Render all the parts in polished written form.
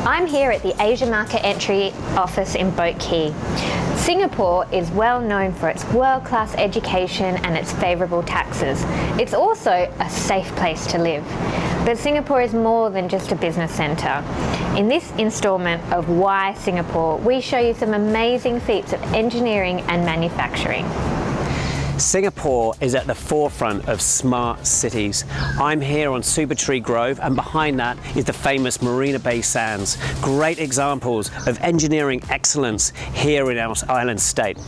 I'm here at the Asia Market Entry office in Boat Quay. Singapore is well known for its world-class education and its favourable taxes. It's also a safe place to live. But Singapore is more than just a business centre. In this instalment of Why Singapore, we show you some amazing feats of engineering and manufacturing. Singapore is at the forefront of smart cities. I'm here on Supertree Grove, and behind that is the famous Marina Bay Sands. Great examples of engineering excellence here in our island state.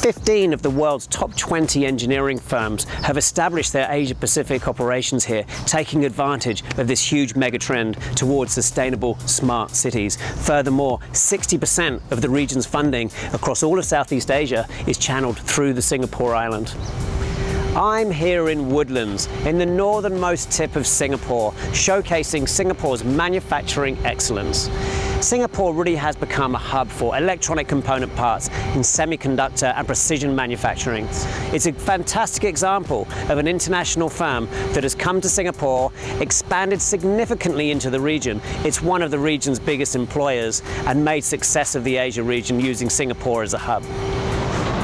15 of the world's top 20 engineering firms have established their Asia-Pacific operations here, taking advantage of this huge megatrend towards sustainable smart cities. Furthermore, 60% of the region's funding across all of Southeast Asia is channeled through the Singapore island. I'm here in Woodlands, in the northernmost tip of Singapore, showcasing Singapore's manufacturing excellence. Singapore really has become a hub for electronic component parts in semiconductor and precision manufacturing. It's a fantastic example of an international firm that has come to Singapore, expanded significantly into the region. It's one of the region's biggest employers and made success of the Asia region using Singapore as a hub.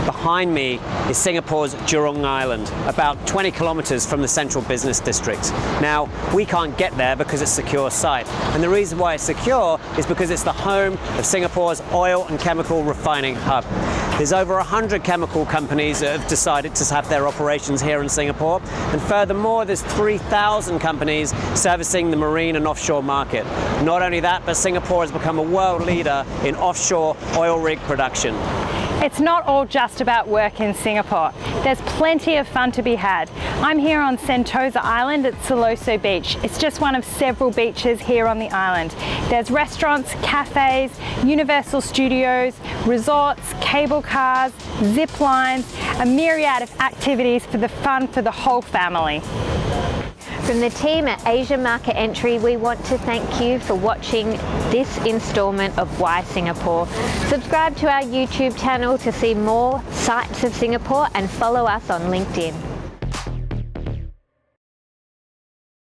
Behind me is Singapore's Jurong Island, about 20 kilometres from the central business district. Now, we can't get there because it's a secure site, and the reason why it's secure is because it's the home of Singapore's oil and chemical refining hub. There's over 100 chemical companies that have decided to have their operations here in Singapore, and furthermore, there's 3,000 companies servicing the marine and offshore market. Not only that, but Singapore has become a world leader in offshore oil rig production. It's not all just about work in Singapore. There's plenty of fun to be had. I'm here on Sentosa Island at Siloso Beach. It's just one of several beaches here on the island. There's restaurants, cafes, Universal Studios, resorts, cable cars, zip lines, a myriad of activities for the fun for the whole family. From the team at Asia Market Entry, we want to thank you for watching this instalment of Why Singapore. Subscribe to our YouTube channel to see more sights of Singapore and follow us on LinkedIn.